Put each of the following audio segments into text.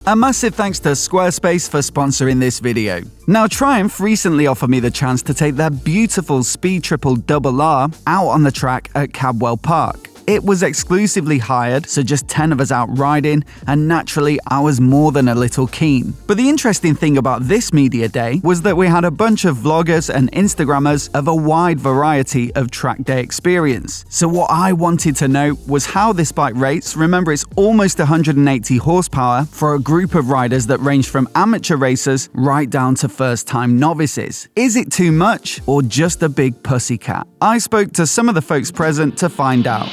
A massive thanks to Squarespace for sponsoring this video. Now, Triumph recently offered me the chance to take their beautiful Speed Triple RR out on the track at Cadwell Park. It was exclusively hired, so just 10 of us out riding, and naturally I was more than a little keen. But the interesting thing about this media day was that we had a bunch of vloggers and Instagrammers of a wide variety of track day experience. So what I wanted to know was how this bike rates. Remember, it's almost 180 horsepower for a group of riders that range from amateur racers right down to first-time novices. Is it too much or just a big pussycat? I spoke to some of the folks present to find out.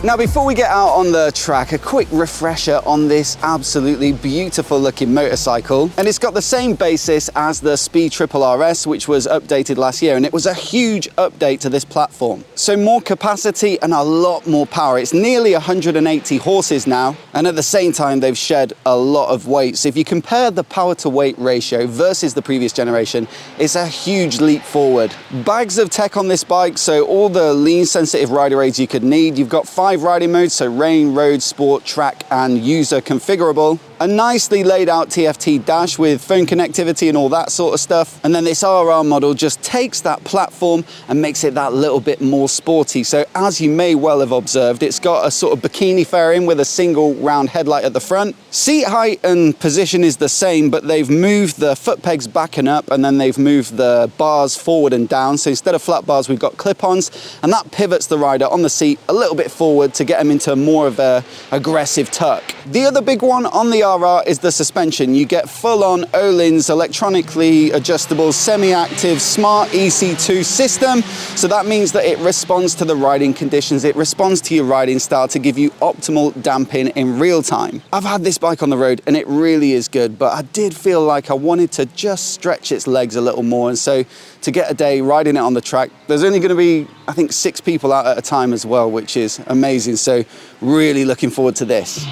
Now, before we get out on the track, a quick refresher on this absolutely beautiful looking motorcycle. And it's got the same basis as the Speed Triple RS, which was updated last year, and it was a huge update to this platform. So more capacity and a lot more power. It's nearly 180 horses now, and at the same time, they've shed a lot of weight. So if you compare the power to weight ratio versus the previous generation, it's a huge leap forward. Bags of tech on this bike, so all the lean sensitive rider aids you could need. You've got 5 riding modes, so rain, road, sport, track, and user configurable. A nicely laid out TFT dash with phone connectivity and all that sort of stuff. And then this RR model just takes that platform and makes it that little bit more sporty. So as you may well have observed, it's got a sort of bikini fairing with a single round headlight at the front. Seat height and position is the same, but they've moved the foot pegs back and up, and then they've moved the bars forward and down. So instead of flat bars, we've got clip-ons, and that pivots the rider on the seat a little bit forward to get them into more of a aggressive tuck. The other big one on the RR is the suspension. You get full-on Öhlins electronically adjustable semi-active smart EC2 system. So that means that it responds to the riding conditions. It responds to your riding style to give you optimal damping in real time. I've had this bike on the road and it really is good, but I did feel like I wanted to just stretch its legs a little more. And so to get a day riding it on the track, there's only going to be, I think, 6 people out at a time as well, which is amazing. So really looking forward to this.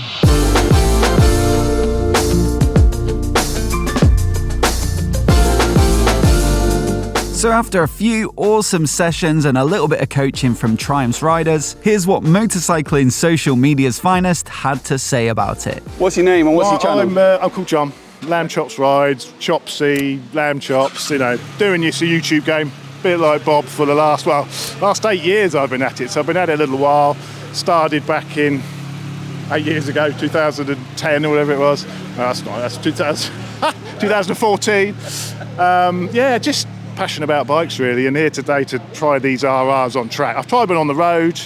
So after a few awesome sessions and a little bit of coaching from Triumph's riders, here's what motorcycling social media's finest had to say about it. What's your name and what's your channel? I'm called John. Lamb Chops Rides, Chopsy, Lamb Chops, you know, doing your YouTube game. Bit like Bob for the last 8 years I've been at it. So I've been at it a little while. Started back in 8 years ago, 2010 or whatever it was. No, that's 2014. Yeah, just passionate about bikes really, and here today to try these RRs on track. I've tried them on the road,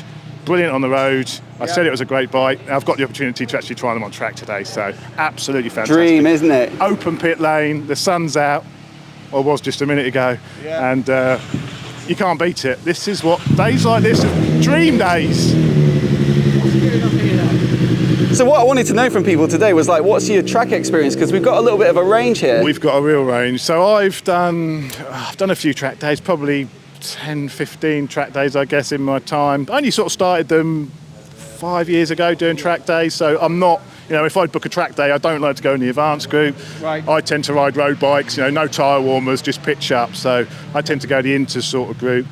brilliant on the road. I said it was a great bike. I've got the opportunity to actually try them on track today, so absolutely fantastic. Dream, isn't it? Open pit lane, the sun's out, or was just a minute ago, and you can't beat it. This is what days like this are dream days. So what I wanted to know from people today was, like, what's your track experience? Because we've got a little bit of a range here. We've got a real range. So I've done a few track days, probably 10, 15 track days, I guess, in my time. I only sort of started them 5 years ago doing track days. So I'm not, you know, if I book a track day, I don't like to go in the advanced group. Right. I tend to ride road bikes, you know, no tyre warmers, just pitch up. So I tend to go the inter sort of group.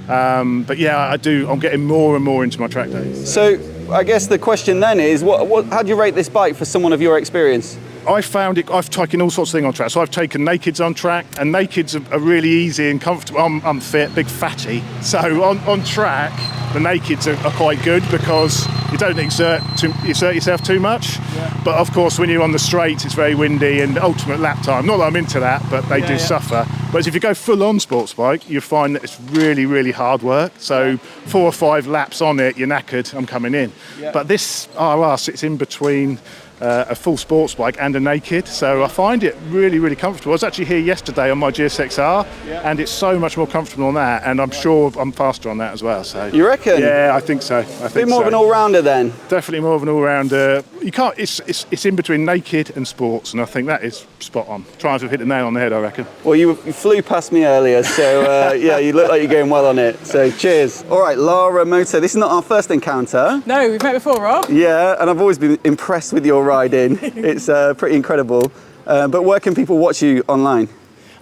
But yeah, I'm getting more and more into my track days. So I guess the question then is, how do you rate this bike for someone of your experience? I found it, I've taken all sorts of things on track. So I've taken nakeds on track, and nakeds are really easy and comfortable. I'm fit, big fatty. So on track, the nakeds are quite good because you don't exert yourself too much. Yeah. But of course, when you're on the straight, it's very windy and ultimate lap time. Not that I'm into that, but they do suffer. Whereas if you go full on sports bike, you find that it's really, really hard work. So 4 or 5 laps on it, you're knackered, I'm coming in. Yeah. But this RR sits in between a full sports bike and a naked, so I find it really, really comfortable. I was actually here yesterday on my GSXR, and it's so much more comfortable on that, and I'm sure I'm faster on that as well. So you reckon? Yeah, I think so. A bit more of an all-rounder then. Definitely more of an all-rounder. You can't. It's in between naked and sports, and I think that is spot on. Trying to hit the nail on the head, I reckon. Well, you flew past me earlier, so yeah, you look like you're going well on it. So cheers. All right, Lara Moto. This is not our first encounter. No, we've met before, Rob. Yeah, and I've always been impressed with your riding. It's pretty incredible. But where can people watch you online?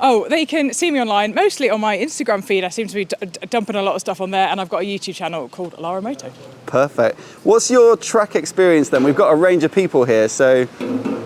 Oh, they can see me online, mostly on my Instagram feed. I seem to be dumping a lot of stuff on there, and I've got a YouTube channel called Edale Moto. Perfect. What's your track experience then? We've got a range of people here, so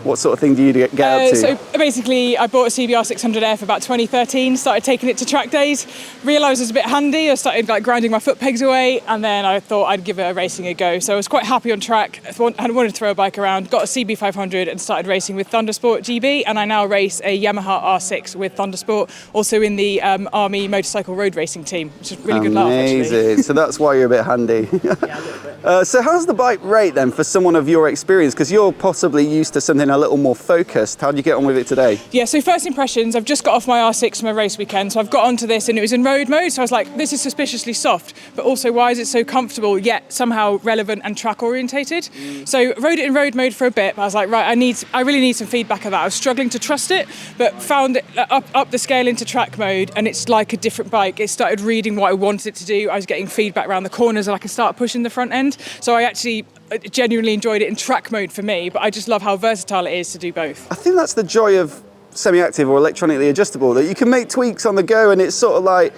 what sort of thing do you get up to? So basically, I bought a CBR 600F about 2013, started taking it to track days, realised it was a bit handy. I started like grinding my foot pegs away, and then I thought I'd give it a racing a go. So I was quite happy on track. I wanted to throw a bike around, got a CB 500 and started racing with Thundersport GB, and I now race a Yamaha R6 with Thundersport, also in the Army motorcycle road racing team, which is really good laugh, actually. Amazing. So that's why you're a bit handy. Yeah, a little bit. So how's the bike rate then for someone of your experience? Because you're possibly used to something a little more focused. How do you get on with it today? Yeah, so first impressions, I've just got off my R6 for my race weekend, so I've got onto this and it was in road mode, so I was like, this is suspiciously soft, but also why is it so comfortable yet somehow relevant and track orientated? So rode it in road mode for a bit, but I was like, right, I really need some feedback of that. I was struggling to trust it, but found it up the scale into track mode, and it's like a different bike. It started reading what I wanted it to do. I was getting feedback around the corners and I could start pushing the front end. So I actually genuinely enjoyed it in track mode for me, but I just love how versatile it is to do both. I think that's the joy of semi-active or electronically adjustable, that you can make tweaks on the go, and it's sort of like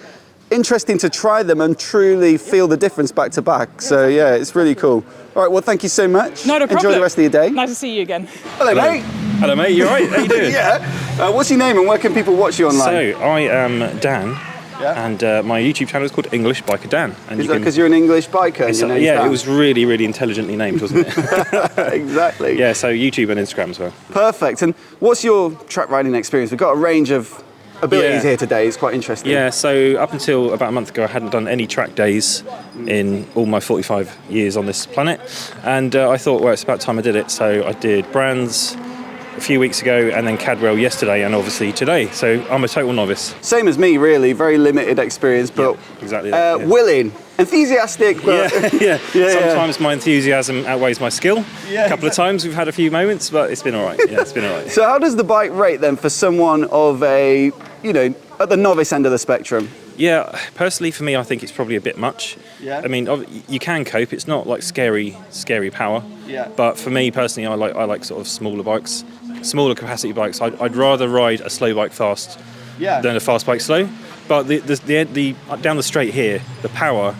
interesting to try them and truly feel the difference back to back. So yeah, it's really cool. All right, well, thank you so much. Not a problem. Enjoy the rest of your day. Nice to see you again. Hello, mate. Hello, mate. You all right? How you doing? Yeah. What's your name and where can people watch you online? So, I am Dan, and my YouTube channel is called English Biker Dan. And is that because you're an English biker? And your name's yeah, Dan? it was really, really intelligently named, wasn't it? Exactly. Yeah, so YouTube and Instagram as well. Perfect. And what's your track riding experience? We've got a range of abilities here today. It's quite interesting. Yeah, so up until about a month ago, I hadn't done any track days in all my 45 years on this planet. And I thought, well, it's about time I did it. So I did Brands a few weeks ago, and then Cadwell yesterday, and obviously today. So I'm a total novice. Same as me, really. Very limited experience, but yeah, exactly that, yeah. Willing, enthusiastic. But yeah. Sometimes my enthusiasm outweighs my skill. Yeah, a couple of times we've had a few moments, but it's been all right. Yeah, it's been all right. So how does the bike rate then for someone of a, at the novice end of the spectrum? Yeah, personally for me, I think it's probably a bit much. Yeah. I mean, you can cope. It's not like scary power. Yeah. But for me personally, I like sort of smaller bikes, smaller capacity bikes. I'd rather ride a slow bike fast than a fast bike slow. But the down the straight here, the power,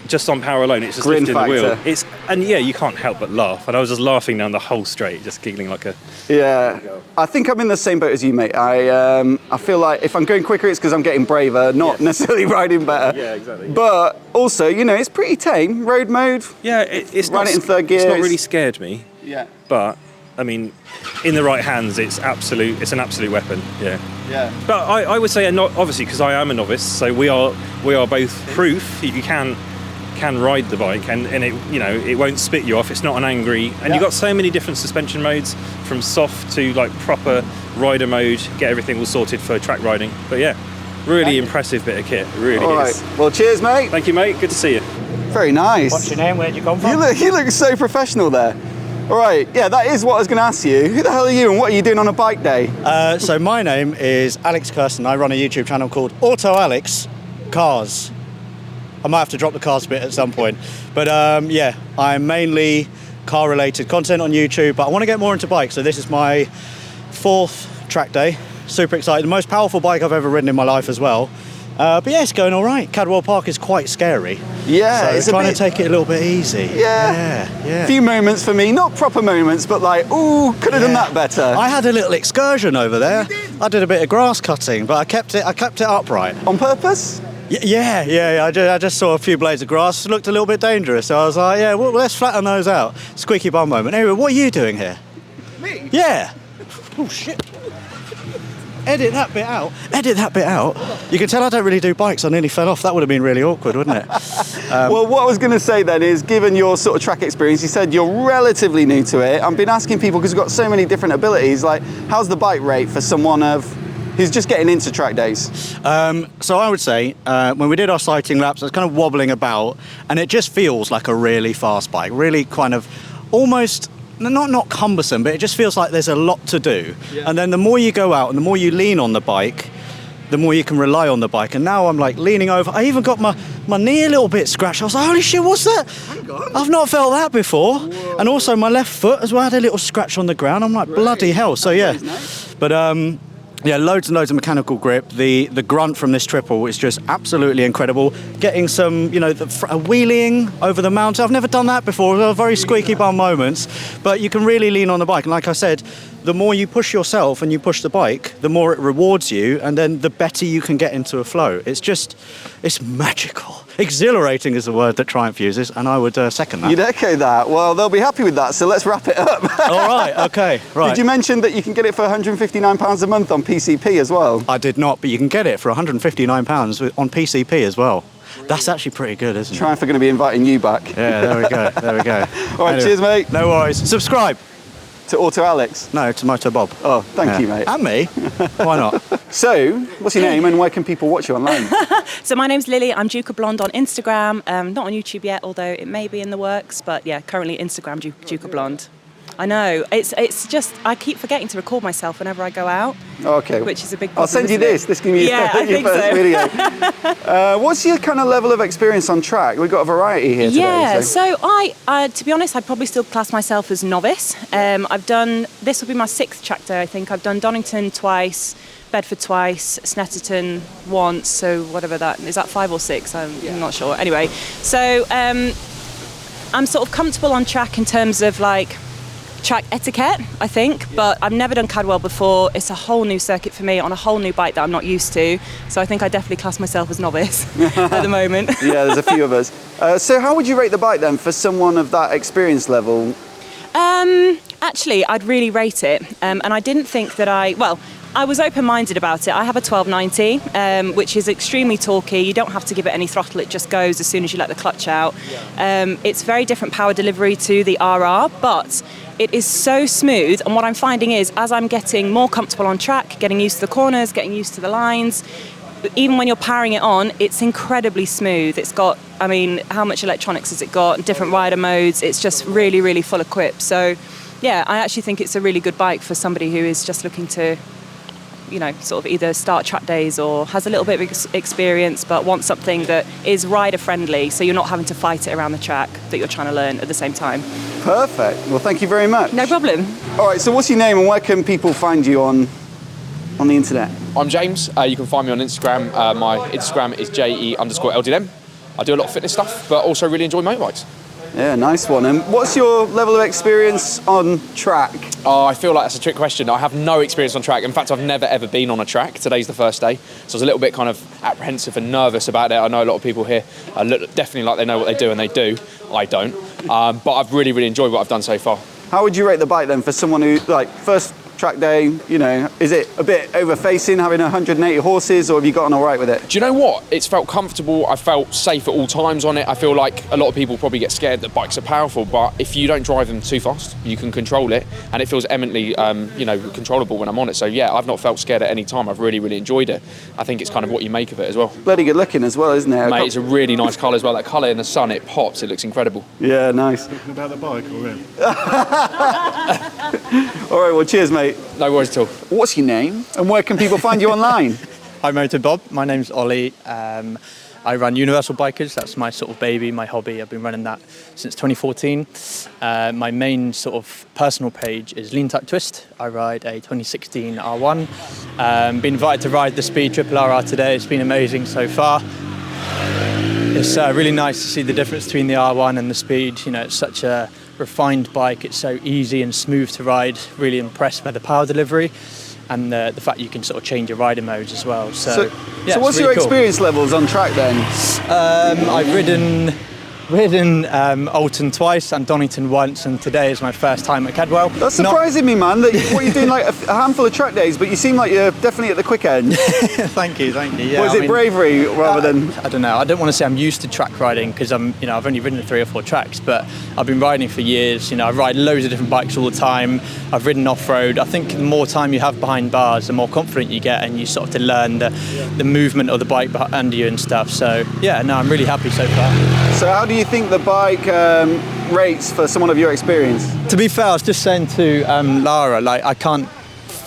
just on power alone, it's just Grin lifting the factor. wheel. You can't help but laugh. And I was just laughing down the whole straight, just giggling like a. Yeah, I think I'm in the same boat as you, mate. I feel like if I'm going quicker, it's because I'm getting braver, not necessarily riding better. Yeah, exactly. But also, it's pretty tame. Road mode. Yeah, it's run not it in third gear. It's not really scared me. Yeah. But I mean, in the right hands, it's an absolute weapon. Yeah. Yeah. But I would say, not obviously, because I am a novice, so we are both proof that you can ride the bike, and it it won't spit you off. It's not an angry, and you've got so many different suspension modes, from soft to like proper rider mode. Get everything all sorted for track riding. But yeah, really impressive bit of kit. It really All is. right. Well, cheers, mate. Thank you, mate. Good to see you. Very nice. What's your name? Where'd you come from? You look so professional there. All right, yeah, that is what I was going to ask you. Who the hell are you and what are you doing on a bike day? So my name is Alex Kirsten. I run a YouTube channel called Auto Alex Cars. I might have to drop the cars bit at some point. But yeah, I'm mainly car-related content on YouTube, but I want to get more into bikes. So this is my 4th track day. Super excited. The most powerful bike I've ever ridden in my life as well. But yeah, it's going all right. Cadwell Park is quite scary. Yeah, so it's trying to take it a little bit easy. Yeah. Yeah. Few moments for me, not proper moments, but like, ooh, could have done that better. I had a little excursion over there. I did a bit of grass cutting, but I kept it upright. On purpose? Yeah. I just saw a few blades of grass. It looked a little bit dangerous, so I was like, yeah, well, let's flatten those out. Squeaky bum moment. Anyway, what are you doing here? Me? Yeah. Oh shit. Edit that bit out. You can tell I don't really do bikes. I nearly fell off. That would have been really awkward, wouldn't it? Well, what I was going to say then is, given your sort of track experience, you said you're relatively new to it. I've been asking people, because we've got so many different abilities, like, how's the bike rate for someone who's just getting into track days? So I would say, when we did our sighting laps, I was kind of wobbling about, and it just feels like a really fast bike, really kind of almost... Not cumbersome, but it just feels like there's a lot to do. Yeah. And then the more you go out and the more you lean on the bike, the more you can rely on the bike. And now I'm like leaning over. I even got my knee a little bit scratched. I was like, holy shit, what's that? Hang on. I've not felt that before. Whoa. And also my left foot as well had a little scratch on the ground. I'm like, bloody hell. So yeah, Nice. but yeah, loads and loads of mechanical grip. The grunt from this triple is just absolutely incredible. Getting some, you know, wheeling over the mountain. I've never done that before. Very squeaky bum moments, but you can really lean on the bike. And like I said, the more you push yourself and you push the bike, the more it rewards you, and then the better you can get into a flow. It's magical. Exhilarating is the word that Triumph uses, and I would second that. You'd echo that. Well, they'll be happy with that, so let's wrap it up. All right, okay, right. Did you mention that you can get it for £159 a month on PCP as well? I did not, but you can get it for £159 on PCP as well. That's actually pretty good, isn't it? Triumph are going to be inviting you back. Yeah, there we go, there we go. All right, Anyway, cheers, mate. No worries. Subscribe. To Auto Alex. No, to MOTOBOB. Oh, thank you, mate. And me. Why not? So, what's your name and where can people watch you online? So my name's Lily. I'm Duca Blonde on Instagram. Not on YouTube yet, although it may be in the works. But yeah, currently Instagram Duca Blonde. I know. It's just I keep forgetting to record myself whenever I go out. Okay. Which is a big problem. I'll send you isn't this. it? This can be your Yeah, I your think first so. video. What's your kind of level of experience on track? We've got a variety here today. Yeah, so I to be honest, I'd probably still class myself as novice. I've done, this will be my 6th track day, I think. I've done Donington twice, Bedford twice, Snetterton once, so whatever that, is that 5 or 6? I'm not sure. Anyway, so I'm sort of comfortable on track in terms of like track etiquette, I think, but I've never done Cadwell before. It's a whole new circuit for me on a whole new bike that I'm not used to, so I think I definitely class myself as novice at the moment. Yeah, there's a few of us. So how would you rate the bike then for someone of that experience level? Actually, I'd really rate it, and I didn't think that I was open-minded about it. I have a 1290, which is extremely torquey. You don't have to give it any throttle. It just goes as soon as you let the clutch out. It's very different power delivery to the RR, but it is so smooth. And what I'm finding is, as I'm getting more comfortable on track, getting used to the corners, getting used to the lines, even when you're powering it on, it's incredibly smooth. It's got, I mean, how much electronics has it got? Different rider modes. It's just really, really full equipped. So, yeah, I actually think it's a really good bike for somebody who is just looking to, you know, sort of either start track days or has a little bit of experience but wants something that is rider friendly, so you're not having to fight it around the track that you're trying to learn at the same time. Perfect. Well, thank you very much. No problem. All right, so what's your name and where can people find you on the internet? I'm James. You can find me on Instagram. My Instagram is JE_LDM. I do a lot of fitness stuff, but also really enjoy motorbikes. Yeah, nice one. And what's your level of experience on track? I feel like that's a trick question. I have no experience on track. In fact, I've never ever been on a track. Today's the first day, so I was a little bit kind of apprehensive and nervous about it. I know a lot of people here look definitely like they know what they do, and they do. I don't. But I've really, really enjoyed what I've done so far. How would you rate the bike then for someone who, like, first track day, you know, is it a bit over-facing, having 180 horses, or have you gotten all right with it? Do you know what? It's felt comfortable. I felt safe at all times on it. I feel like a lot of people probably get scared that bikes are powerful, but if you don't drive them too fast, you can control it, and it feels eminently, you know, controllable when I'm on it. So yeah, I've not felt scared at any time. I've really, really enjoyed it. I think it's kind of what you make of it as well. Bloody good looking as well, isn't it? Mate, it's a really nice colour as well. That colour in the sun, it pops. It looks incredible. Yeah, nice. Talking about the bike or him? All right, well, cheers, mate. No worries at all. What's your name and where can people find you online? Hi MOTOBOB, my name's Ollie. I run Universal Bikers, that's my sort of baby, my hobby. I've been running that since 2014. My main sort of personal page is Lean Type Twist. I ride a 2016 R1. Been invited to ride the Speed Triple RR today. It's been amazing so far. It's really nice to see the difference between the R1 and the Speed. You know, it's such a refined bike. It's so easy and smooth to ride. Really impressed by the power delivery and the fact you can sort of change your rider modes as well. So yeah, so what's really your cool. experience levels on track then? I've ridden Alton twice and Donington once, and today is my first time at Cadwell. That's surprising me, man, that what you're doing like a handful of track days, but you seem like you're definitely at the quick end. Thank you. Yeah, Or is it bravery rather than... I don't know. I don't want to say I'm used to track riding because I've only ridden 3 or 4 tracks, but I've been riding for years. You know, I ride loads of different bikes all the time. I've ridden off-road. I think the more time you have behind bars, the more confident you get, and you sort of to learn the movement of the bike under you and stuff. So yeah, no, I'm really happy so far. So how do you think the bike rates for someone of your experience? To be fair, I was just saying to Lara, like I can't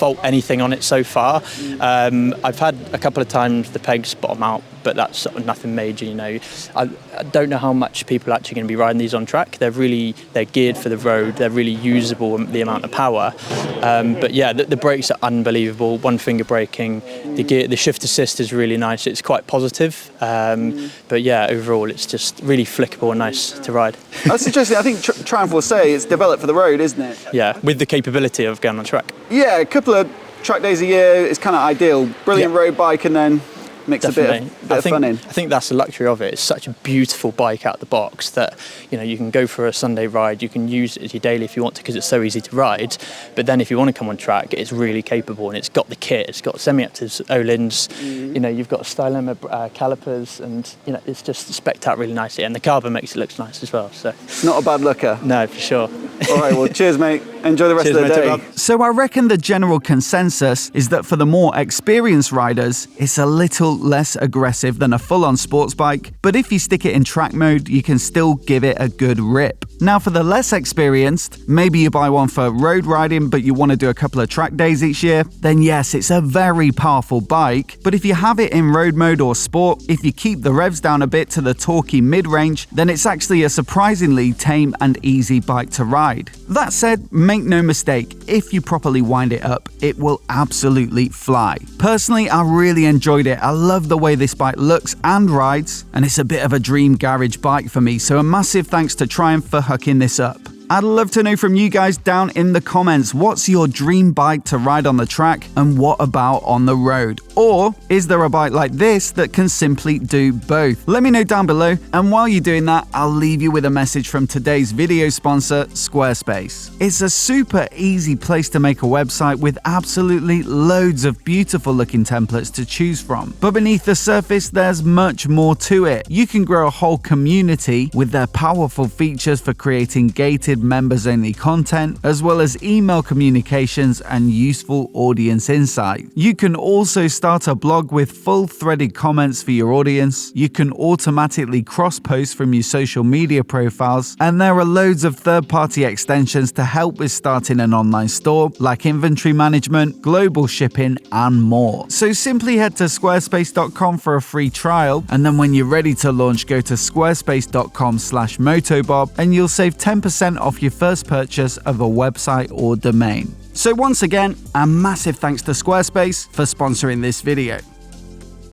fault anything on it so far. I've had a couple of times the pegs bottom out, but that's sort of nothing major, you know. I don't know how much people are actually going to be riding these on track. They're geared for the road. They're really usable, the amount of power. But yeah, the brakes are unbelievable. One finger braking. The shift assist is really nice. It's quite positive. But yeah, overall, it's just really flickable and nice to ride. That's interesting. I think Triumph will say it's developed for the road, isn't it? Yeah, with the capability of going on track. Yeah, a couple of track days a year is kind of ideal. Brilliant road bike, and then mix a bit of fun in. I think that's the luxury of it. It's such a beautiful bike out the box that, you know, you can go for a Sunday ride, you can use it as your daily if you want to because it's so easy to ride. But then if you want to come on track, it's really capable, and it's got the kit. It's got semi-actives, Öhlins, you know, you've got Stylema calipers, and, you know, it's just spec'd out really nicely. And the carbon makes it look nice as well. So it's not a bad looker. No, for sure. All right, well, cheers, mate. Enjoy the rest of the day. So I reckon the general consensus is that for the more experienced riders, it's a little less aggressive than a full-on sports bike, but if you stick it in track mode, you can still give it a good rip. Now for the less experienced, maybe you buy one for road riding, but you want to do a couple of track days each year, then yes, it's a very powerful bike. But if you have it in road mode or sport, if you keep the revs down a bit to the torquey mid-range, then it's actually a surprisingly tame and easy bike to ride. That said, make no mistake, if you properly wind it up, it will absolutely fly. Personally, I really enjoyed it. I love the way this bike looks and rides, and it's a bit of a dream garage bike for me, so a massive thanks to Triumph for hooking this up. I'd love to know from you guys down in the comments, what's your dream bike to ride on the track and what about on the road? Or is there a bike like this that can simply do both? Let me know down below, and while you're doing that, I'll leave you with a message from today's video sponsor, Squarespace. It's a super easy place to make a website with absolutely loads of beautiful looking templates to choose from. But beneath the surface, there's much more to it. You can grow a whole community with their powerful features for creating gated members-only content, as well as email communications and useful audience insight. You can also start a blog with full threaded comments for your audience. You can automatically cross-post from your social media profiles, and there are loads of third-party extensions to help with starting an online store, like inventory management, global shipping, and more. So simply head to squarespace.com for a free trial, and then when you're ready to launch, go to squarespace.com/MOTOBOB, and you'll save 10% off your first purchase of a website or domain. So once again, a massive thanks to Squarespace for sponsoring this video.